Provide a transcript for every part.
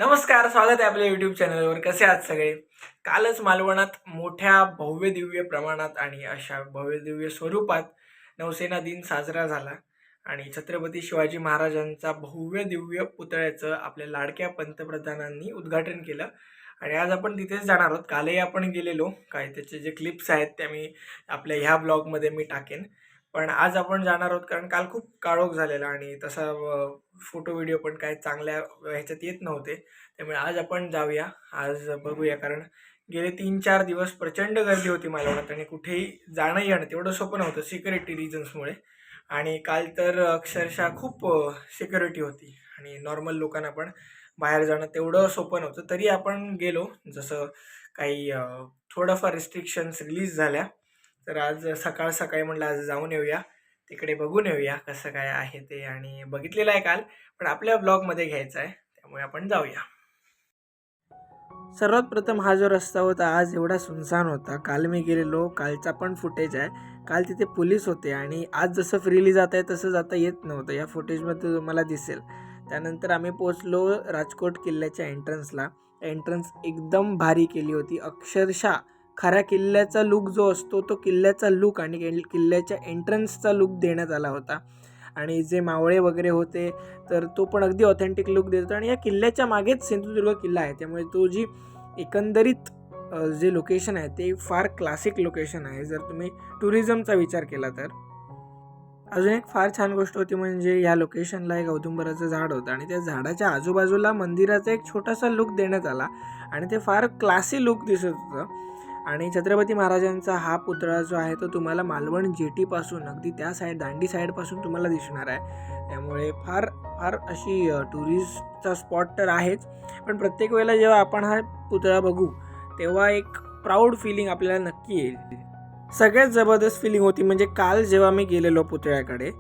नमस्कार, स्वागत आहे आपल्या यूट्यूब चॅनलवर. कसे आहात सगळे? कालच मालवणात मोठ्या भव्य दिव्य प्रमाणात आणि अशा भव्य दिव्य स्वरूपात नौसेना दिन साजरा झाला आणि छत्रपती शिवाजी महाराजांचा भव्य दिव्य पुतळ्याचं आपल्या लाडक्या पंतप्रधानांनी उद्घाटन केलं आणि आज आपण तिथेच जाणार आहोत. कालही आपण गेलेलो. काय त्याचे जे क्लिप्स आहेत त्या मी आपल्या ह्या ब्लॉगमध्ये मी टाकेन. पण आज आपण जाणार आहोत कारण काल खूप काळोख झालेला आणि तसा फोटो व्हिडिओ पण काय चांगल्या ह्याच्यात येत नव्हते. त्यामुळे आज आपण जाऊया. आज बघूया कारण गेले 3-4 दिवस प्रचंड गर्दी होती मालवणात आणि कुठेही जाणं येणं तेवढं सोपं नव्हतं सिक्युरिटी रिझन्समुळे. आणि काल तर अक्षरशः खूप सिक्युरिटी होती आणि नॉर्मल लोकांना पण बाहेर जाणं तेवढं सोपं नव्हतं. तरी आपण गेलो. जसं काही थोडंफार रिस्ट्रिक्शन्स रिलीज झाल्या. तर आज सकाळ सकाळी म्हटलं आज जाऊन येऊया, तिकडे बघून येऊया कसं काय आहे ते. आणि बघितलेलं आहे काल, पण आपल्या ब्लॉगमध्ये घ्यायचं आहे, त्यामुळे आपण जाऊया. सर्वात प्रथम हा जो रस्ता होता आज एवढा सुनसान होता. काल मी गेलेलो, कालचा पण फुटेज आहे. काल तिथे पोलीस होते आणि आज जसं फ्रीली जाता आहे तसं जाता येत नव्हतं. या फुटेजमध्ये तुम्हाला दिसेल. त्यानंतर आम्ही पोचलो राजकोट किल्ल्याच्या एंट्रन्सला. एंट्रन्स एकदम भारी केली होती. अक्षरशः खऱ्या किल्ल्याचा लुक जो असतो तो किल्ल्याचा लुक आणि किल्ल्याच्या एंट्रन्सचा लुक देण्यात आला होता. आणि जे मावळे वगैरे होते तर तो पण अगदी ऑथेंटिक लुक देतो. आणि या किल्ल्याच्या मागेच सिंधुदुर्ग किल्ला आहे, त्यामुळे तो जी एकंदरीत जे लोकेशन आहे ते फार क्लासिक लोकेशन आहे जर तुम्ही टुरिझमचा विचार केला तर. अजून एक फार छान गोष्ट होती म्हणजे या लोकेशनला एक औदुंबराचं झाड होतं आणि त्या झाडाच्या आजूबाजूला मंदिराचा एक छोटासा लुक देण्यात आला आणि ते फार क्लासी लुक दिसत होतं. आणि छत्रपती महाराजांचा हा पुतळा जो आहे तो तुम्हाला मालवण जेटीपासून अगदी त्या साईड दांडी साईडपासून तुम्हाला दिसणार आहे. त्यामुळे फार फार अशी टुरिस्टचा स्पॉट तर आहेच, पण प्रत्येक वेळेला जेव्हा आपण हा पुतळा बघू तेव्हा एक प्राऊड फिलिंग आपल्याला नक्की येईल. सगळ्यात जबरदस्त फिलिंग होती म्हणजे काल जेव्हा मी गेलेलो पुतळ्याकडे,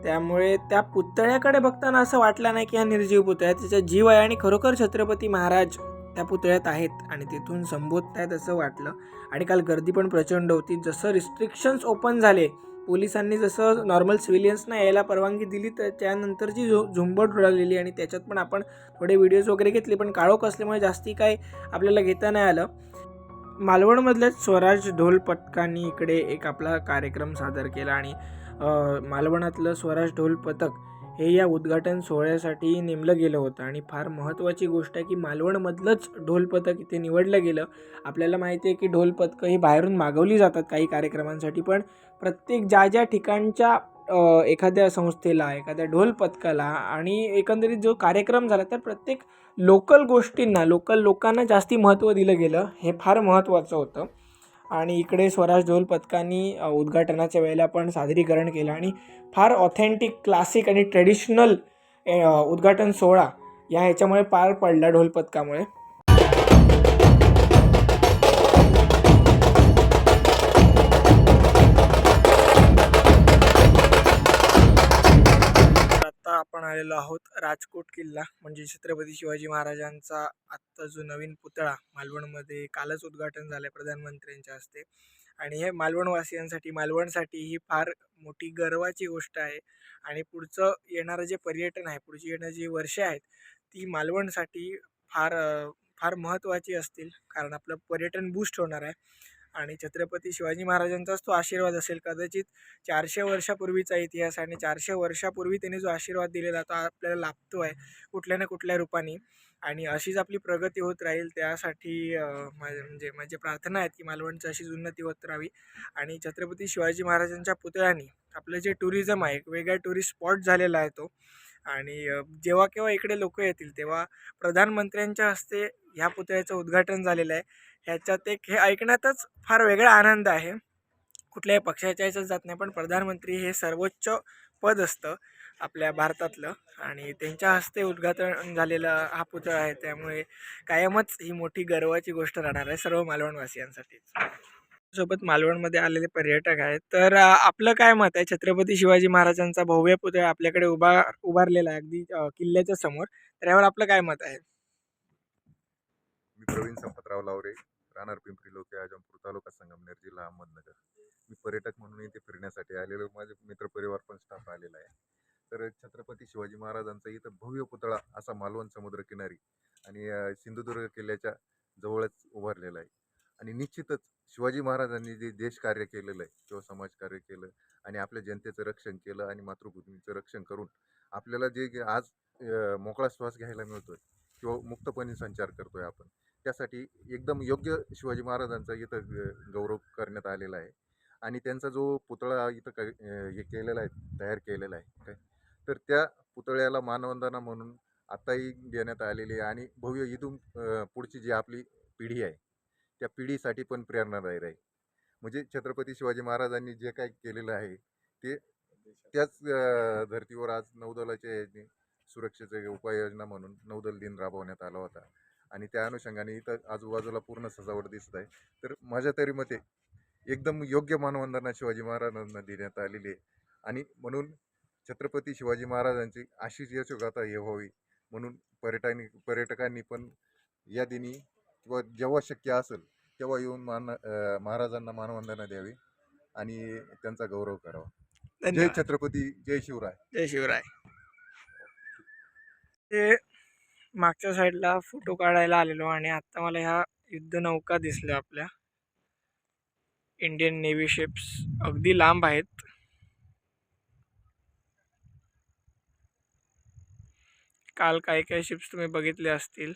त्यामुळे त्या पुतळ्याकडे बघताना असं वाटलं नाही की हा निर्जीव पुतळा आहे. त्याचा जीव आहे आणि खरोखर छत्रपती महाराज त्या पुतळ्यात आहेत आणि तिथून संबोधत आहेत असं वाटलं. आणि काल गर्दी पण प्रचंड होती. जसं रिस्ट्रिक्शन्स ओपन झाले, पोलिसांनी जसं नॉर्मल सिव्हिलियन्सना यायला परवानगी दिली तर त्यानंतरची झुंबड उडालेली आणि त्याच्यात पण आपण थोडे व्हिडिओज वगैरे घेतले, पण काळोख असल्यामुळे जास्ती काय आपल्याला घेता नाही आलं. मालवणमधल्याच स्वराज ढोल पथकांनी इकडे एक आपला कार्यक्रम सादर केला आणि मालवणातलं स्वराज ढोल पथक हे या उद्घाटन सोहळ्यासाठी नेमलं गेलं होतं. आणि फार महत्त्वाची गोष्ट आहे की मालवणमधलंच ढोल पथक इथे निवडलं गेलं. आपल्याला माहिती आहे की ढोल पथकं ही बाहेरून मागवली जातात काही कार्यक्रमांसाठी, पण प्रत्येक ज्या ठिकाणच्या एखाद्या संस्थेला, एखाद्या ढोल पथकाला आणि एकंदरीत जो कार्यक्रम झाला तर प्रत्येक लोकल गोष्टींना, लोकल लोकांना जास्ती महत्त्व दिलं गेलं. हे फार महत्त्वाचं होतं. आणि इकडे स्वराज ढोल पथकांनी उद्घाटनाच्या वेळेला पण सादरीकरण केलं आणि फार ऑथेंटिक, क्लासिक आणि ट्रेडिशनल उद्घाटन सोहळा या ह्याच्यामुळे पार पडला ढोल पथकामुळे. आता आपण आलेलो आहोत राजकोट किल्ला, म्हणजे छत्रपती शिवाजी महाराजांचा आत्ता जो नवीन पुतळा मालवणमध्ये कालच उद्घाटन झालं प्रधानमंत्र्यांच्या हस्ते. आणि हे मालवणवासियांसाठी, मालवणसाठी ही फार मोठी गर्वाची गोष्ट आहे. आणि पुढचं येणारं जे पर्यटन आहे, पुढची येणारी जी वर्षे आहेत ती मालवणसाठी फार फार महत्त्वाची असतील, कारण आपलं पर्यटन बूस्ट होणार आहे. आणि छत्रपती शिवाजी महाराजांचाच तो आशीर्वाद असेल. कदाचित 400 वर्षापूर्वीचा इतिहास आणि 400 वर्षापूर्वी त्यांनी जो आशीर्वाद दिलेला तो आपल्याला लाभतो आहे कुठल्या ना कुठल्या रूपाने. आणि अशीच आपली प्रगती होत राहील, त्यासाठी माझी प्रार्थना आहे की मालवणची अशीच उन्नती होत राहावी. आणि छत्रपती शिवाजी महाराजांच्या पुतळ्याने आपलं जे टुरिझम आहे, एक वेगळा टुरिस्ट स्पॉट झालेला आहे तो. आणि जेव्हा केव्हा इकडे लोक येतील तेव्हा प्रधानमंत्र्यांच्या हस्ते ह्या पुतळ्याचं उद्घाटन झालेलं आहे. ह्याच्यात एक हे ऐकण्यातच फार वेगळा आनंद आहे. कुठल्याही पक्षाच्या ह्याच्यात जात नाही, पण प्रधानमंत्री हे सर्वोच्च पद असतं आपल्या भारतातलं आणि त्यांच्या हस्ते उद्घाटन झालेला हा पुतळा आहे. त्यामुळे कायमच ही मोठी गर्वाची गोष्ट राहणार आहे सर्व मालवणवासियांसाठी. सोबत मालवणमध्ये आलेले पर्यटक आहेत. तर आपलं काय मत आहे? छत्रपती शिवाजी महाराजांचा भव्य पुतळा आपल्याकडे उभारलेला आहे अगदी किल्ल्याच्या समोर. तर यावर आपलं काय मत आहे? मी प्रवीण संपतराव लावरे, राहणार पिंपरी लोके, आजमपूर तालुका संगमनेर, जिल्हा अहमदनगर. मी पर्यटक म्हणून इथे फिरण्यासाठी आलेलो. माझे मित्रपरिवार पण स्टाफ आलेला आहे. तर छत्रपती शिवाजी महाराजांचा इथं भव्य पुतळा असा मालवण समुद्रकिनारी आणि सिंधुदुर्ग किल्ल्याच्या जवळच उभारलेला आहे. आणि निश्चितच शिवाजी महाराजांनी जे देश कार्य केलेलं आहे किंवा समाजकार्य केलं आणि आपल्या जनतेचं रक्षण केलं आणि मातृभूमीचं रक्षण करून आपल्याला जे आज मोकळा श्वास घ्यायला मिळतोय किंवा मुक्तपणे संचार करतोय आपण, त्यासाठी एकदम योग्य शिवाजी महाराजांचा इथं गौरव करण्यात आलेला आहे. आणि त्यांचा जो पुतळा इथं हे केलेला आहे, तयार केलेला आहे काय, तर त्या पुतळ्याला मानवंदना म्हणून आत्ताही देण्यात आलेली आहे. आणि भव्य इथून पुढची जी आपली पिढी आहे त्या पिढीसाठी पण प्रेरणादायी आहे. म्हणजे छत्रपती शिवाजी महाराजांनी जे काही केलेलं आहे ते त्याच धर्तीवर आज नौदलाच्या ह्याने सुरक्षेचे उपाययोजना म्हणून नौदल दिन राबवण्यात आला होता. आणि त्या अनुषंगाने इथं आजूबाजूला पूर्ण सजावट दिसत आहे. तर माझ्या तरी मते एकदम योग्य मानवंदना शिवाजी महाराजांना देण्यात आलेली आहे. आणि म्हणून छत्रपती शिवाजी महाराजांची अशीच यशोगाथा हे व्हावी म्हणून पर्यटकांनी पण या दिनी किंवा जेव्हा शक्य असेल तेव्हा येऊन महाराजांना मानवंदना द्यावी आणि त्यांचा गौरव करावा. जय धन्यवाद. छत्रपती, जय शिवराय. जय शिवराय. ते मागच्या साईडला फोटो काढायला आलेलो आणि आता मला ह्या युद्धनौका दिसल्या आपल्या इंडियन नेव्ही शिप्स अगदी लांब आहेत. काल काही काही शिप्स तुम्ही बघितले असतील.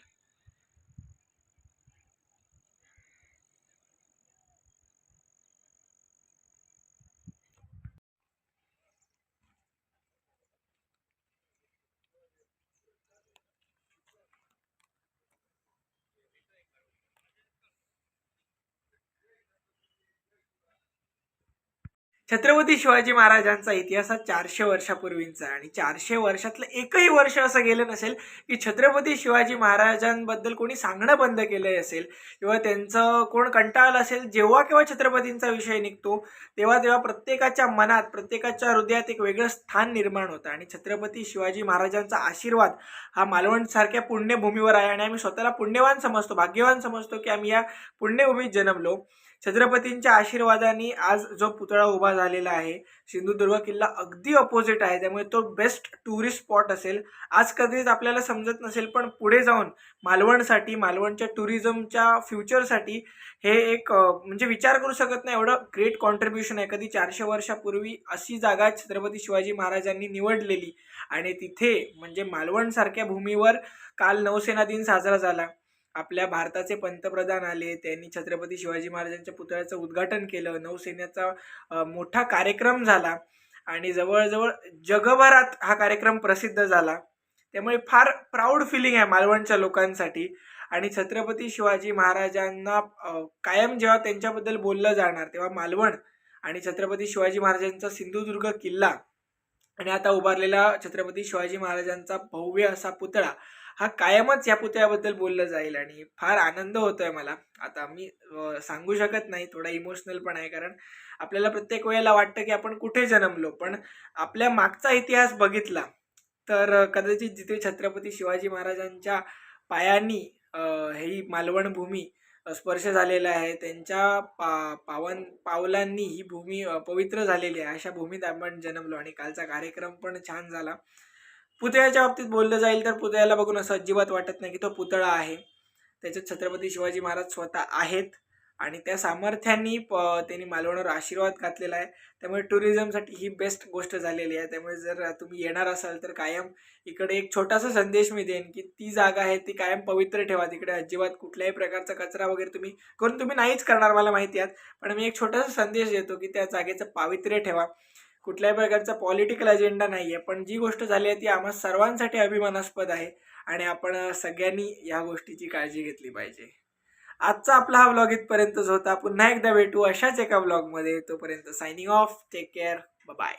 छत्रपती शिवाजी महाराजांचा इतिहास हा 400 वर्षापूर्वींचा आहे आणि 400 वर्षातलं एकही वर्ष असं गेलं नसेल की छत्रपती शिवाजी महाराजांबद्दल कोणी सांगणं बंद केलं असेल किंवा त्यांचं कोण कंटाळलं असेल. जेव्हा केव्हा छत्रपतींचा विषय निघतो तेव्हा तेव्हा प्रत्येकाच्या मनात, प्रत्येकाच्या हृदयात एक वेगळं स्थान निर्माण होतं. आणि छत्रपती शिवाजी महाराजांचा आशीर्वाद हा मालवणसारख्या पुण्यभूमीवर आहे आणि आम्ही स्वतःला पुण्यवान समजतो, भाग्यवान समजतो की आम्ही या पुण्यभूमीत जन्मलो. छत्रपतींच्या आशीर्वादाने आज जो पुतळा उभा झालेला आहे, सिंधुदुर्ग किल्ला अगदी अपोजिट आहे, त्यामुळे तो बेस्ट टुरिस्ट स्पॉट असेल. आज कधीच आपल्याला समजत नसेल पण पुढे जाऊन मालवणसाठी, मालवणच्या टुरिझमच्या फ्युचरसाठी हे एक म्हणजे विचार करू शकत नाही एवढं ग्रेट कॉन्ट्रीब्युशन आहे. कधी 400 वर्षापूर्वी अशी जागा छत्रपती शिवाजी महाराजांनी निवडलेली आणि तिथे म्हणजे मालवणसारख्या भूमीवर काल नौसेना दिन साजरा झाला. आपल्या भारताचे पंतप्रधान आले, त्यांनी छत्रपती शिवाजी महाराजांच्या पुतळ्याचं उद्घाटन केलं. नौसेनेचा मोठा कार्यक्रम झाला आणि जवळजवळ जगभरात हा कार्यक्रम प्रसिद्ध झाला. त्यामुळे फार प्राऊड फिलिंग आहे मालवणच्या लोकांसाठी. आणि छत्रपती शिवाजी महाराजांना कायम जेव्हा त्यांच्याबद्दल बोललं जाणार तेव्हा मालवण आणि छत्रपती शिवाजी महाराजांचा सिंधुदुर्ग किल्ला आणि आता उभारलेला छत्रपती शिवाजी महाराजांचा भव्य असा पुतळा हा कायमच या पुतळ्याबद्दल बोललं जाईल. आणि फार आनंद होतोय मला. आता मी सांगू शकत नाही, थोडा इमोशनल पण आहे, कारण आपल्याला प्रत्येक वेळेला वाटतं की आपण कुठे जन्मलो, पण आपल्या मागचा इतिहास बघितला तर कदाचित जिथे छत्रपती शिवाजी महाराजांच्या पायांनी ही मालवण भूमी स्पर्श झालेला आहे, त्यांच्या पावन पावलांनी ही भूमी पवित्र झालेली आहे, अशा भूमीत आपण जन्मलो. आणि कालचा कार्यक्रम पण छान झाला. पुतळ्याच्या बाबतीत बोललं जाईल तर पुतळ्याला बघून असं अजिबात वाटत नाही की तो पुतळा आहे. त्याच्यात छत्रपती शिवाजी महाराज स्वतः आहेत आणि त्या सामर्थ्यांनी त्यांनी मालवणवर आशीर्वाद घातलेला आहे. त्यामुळे टुरिझमसाठी ही बेस्ट गोष्ट झालेली आहे. त्यामुळे जर तुम्ही येणार असाल तर कायम इकडे एक छोटासा संदेश मी देईन की ती जागा आहे ती कायम पवित्र ठेवा. तिकडे अजिबात कुठल्याही प्रकारचा कचरा वगैरे तुम्ही नाहीच करणार मला माहिती आहे, पण मी एक छोटासा संदेश देतो की त्या जागेचं पावित्र्य ठेवा. कुठल्याही प्रकारचा पॉलिटिकल अजेंडा नाही आहे, पण जी गोष्ट झाली आहे ती आम्हा सर्वांसाठी अभिमानास्पद आहे आणि आपण सगळ्यांनी या गोष्टीची काळजी घेतली पाहिजे. आजचा आपला हा व्लॉग इथपर्यंतच होता. पुन्हा एकदा भेटू अशाच एका व्लॉगमध्ये. तोपर्यंत signing off. Take care. Bye.